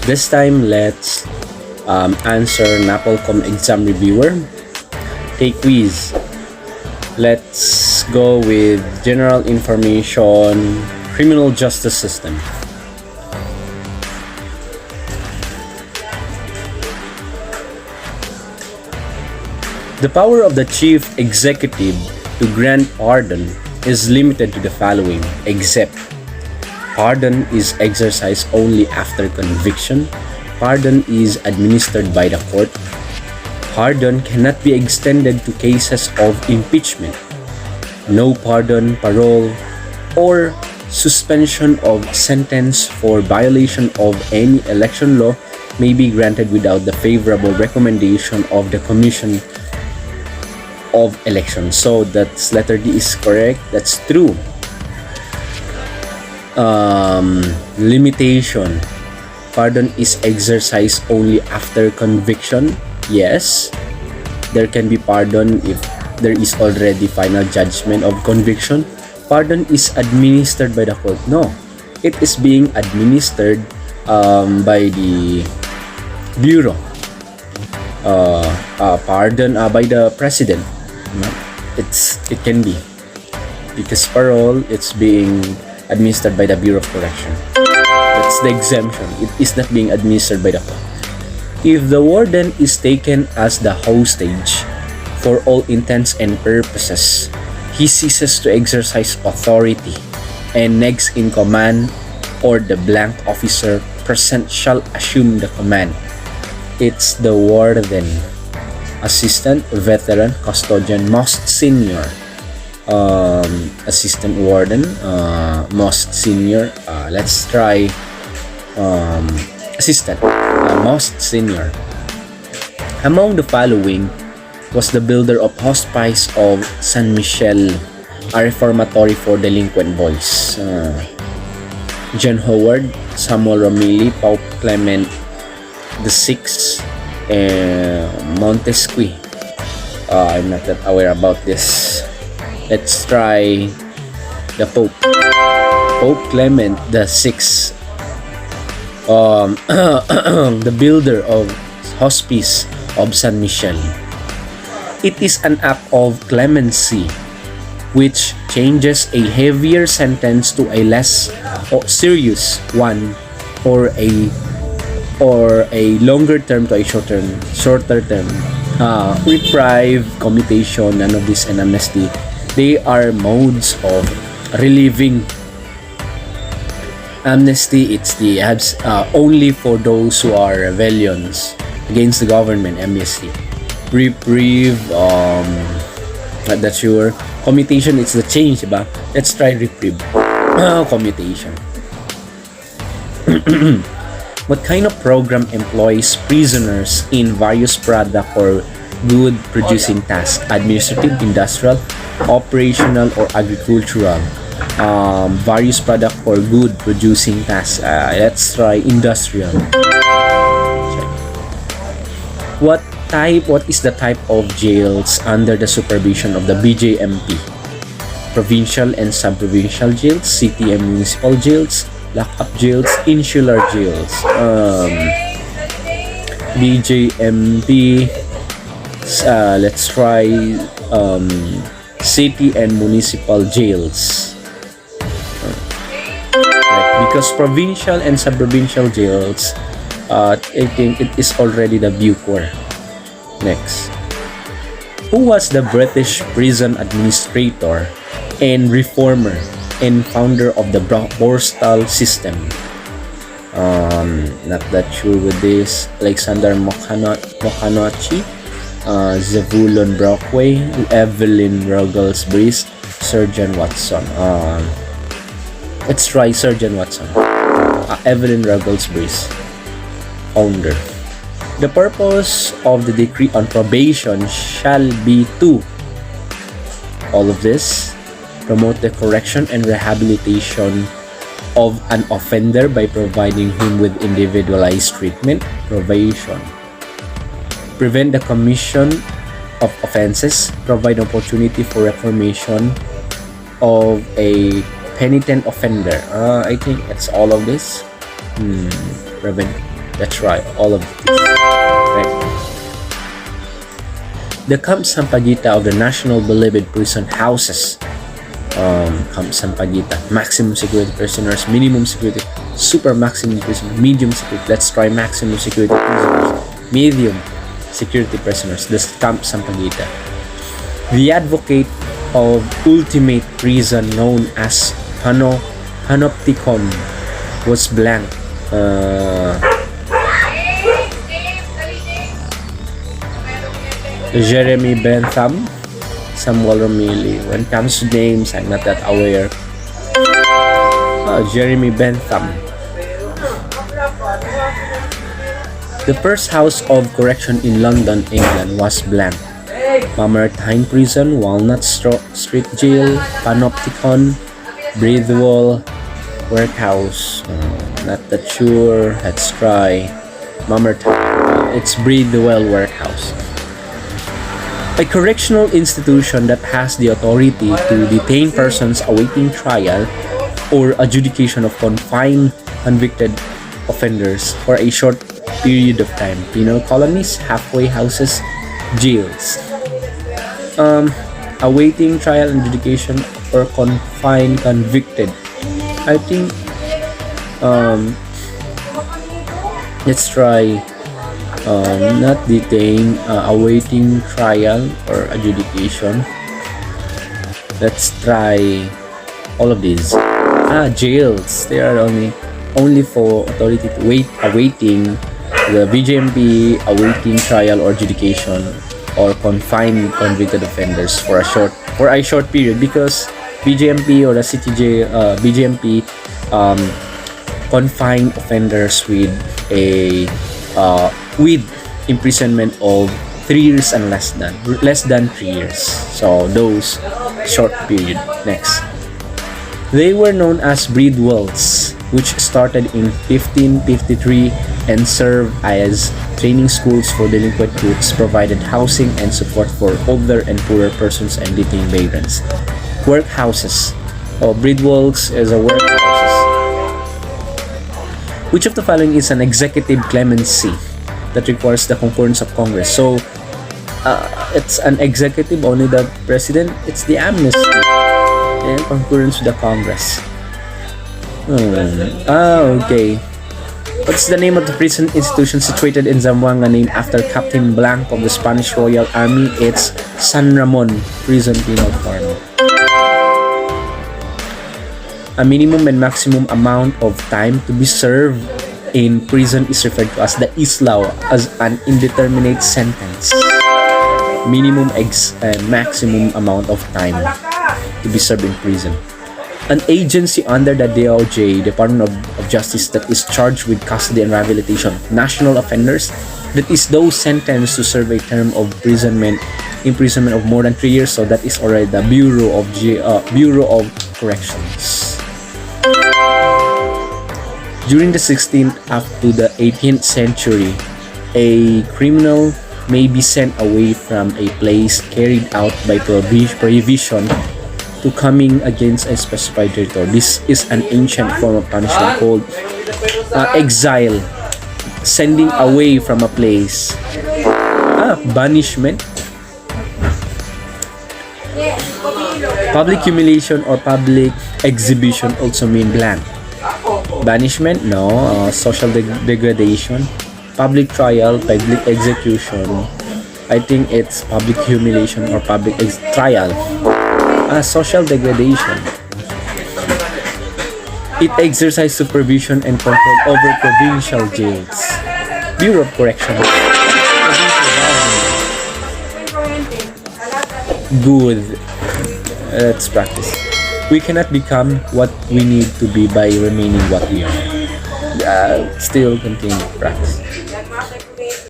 This time, let's answer NAPOLCOM Exam Reviewer. Take quiz. Let's go with general information, criminal justice system. The power of the chief executive to grant pardon is limited to the following, except pardon is exercised only after conviction, pardon is administered by the court, pardon cannot be extended to cases of impeachment, no pardon, parole, or suspension of sentence for violation of any election law may be granted without the favorable recommendation of the Commission of Elections. So that's letter D is correct. That's true. Limitation. Pardon is exercised only after conviction. Yes, there can be pardon if there is already final judgment of conviction. Pardon is administered by the court. No, it is being administered by the bureau. Pardon by the president. It can be because parole it's being administered by the Bureau of Correction. That's the exemption. It is not being administered by the court. If the warden is taken as the hostage for all intents and purposes, he ceases to exercise authority, and next in command or the blank officer present shall assume the command. It's the warden, assistant, veteran, custodian, most senior, assistant warden, most senior. Let's try assistant, most senior. Among the following was the builder of Hospice of San Michel, a reformatory for delinquent boys. John Howard, Samuel Romilly, Pope Clement VI, Montesquieu. I'm not that aware about this. Let's try the Pope. Pope Clement VI, the builder of Hospice of San Michel. It is an act of clemency which changes a heavier sentence to a less serious one, or a longer term to a shorter term. Reprieve, commutation, none of this, and amnesty, they are modes of relieving. Amnesty, it's the only for those who are rebellions against the government. Amnesty. Reprieve, not that sure. Commutation, it's the change, diba? Let's try reprieve. Commutation. What kind of program employs prisoners in various product or good producing tasks? Administrative, industrial, operational, or agricultural? Various product or good producing tasks. Let's try industrial. What is the type of jails under the supervision of the BJMP? Provincial and sub-provincial jails, city and municipal jails, lock-up jails, insular jails. BJMP. Let's try city and municipal jails. Because provincial and sub-provincial jails, I think it is already the Bucor. Next. Who was the British prison administrator and reformer and founder of the Borstal system? Not that sure with this. Alexander Mochanocci, Zebulon Brockway, Evelyn Ruggles-Breeze, Surgeon Watson. Let's try Surgeon Watson. Evelyn Ruggles-Breeze, founder. The purpose of the decree on probation shall be to, all of this, promote the correction and rehabilitation of an offender by providing him with individualized treatment, probation. Prevent the commission of offenses, provide opportunity for reformation of a penitent offender. I think it's all of this. Prevent Let's try all of this. Okay. The Camp Sampaguita of the National Beloved Prison houses Camp Sampaguita, maximum security prisoners, minimum security, super maximum prisoners, medium security. Let's try maximum security prisoners, medium security prisoners. This Camp Sampaguita. The advocate of ultimate prison known as Panopticon was blank. Jeremy Bentham, Samuel Romilly. When it comes to names, I'm not that aware. Jeremy Bentham. The first house of correction in London, England was blank. Mamertine Prison, Walnut Street Jail, Panopticon, Breathwell Workhouse. Not that sure. Let's try Mamertine. It's Breathwell Workhouse. A correctional institution that has the authority to detain persons awaiting trial or adjudication of confined convicted offenders for a short period of time. Penal colonies, halfway houses, jails. Awaiting trial and adjudication or confined convicted. I think let's try not detained, awaiting trial or adjudication. Let's try all of these. Jails. They are only for authority to awaiting the BJMP, awaiting trial or adjudication, or confined convicted offenders for a short period, because BJMP or the city jail, BJMP confined offenders with imprisonment of 3 years and less than 3 years. So those short period. Next, they were known as Breedwells, which started in 1553 and served as training schools for delinquent youths, provided housing and support for older and poorer persons and detained vagrants. Workhouses. Breedwells is a workhouses. Which of the following is an executive clemency that requires the concurrence of Congress? So it's an executive, only the president. It's the amnesty and concurrence with the Congress. Okay. What's the name of the prison institution situated in Zamboanga named after Captain Blanc of the Spanish Royal Army? It's San Ramon Prison Penal Farm. A minimum and maximum amount of time to be served in prison is referred to as the ISLAW, as an indeterminate sentence. Minimum and maximum amount of time to be served in prison. An agency under the DOJ, Department of Justice, that is charged with custody and rehabilitation of national offenders, that is those sentenced to serve a term of imprisonment of more than 3 years. So that is already the Bureau of Corrections. During the 16th up to the 18th century, a criminal may be sent away from a place carried out by prohibition to coming against a specified territory. This is an ancient form of punishment called exile, sending away from a place. Banishment. Public humiliation or public exhibition also mean blank. Banishment, no. Social degradation. Public trial, public execution. I think it's public humiliation or public trial. Social degradation. It exercises supervision and control over provincial jails. Bureau of Corrections. Good. Let's practice. We cannot become what we need to be by remaining what we are. Still continue practice.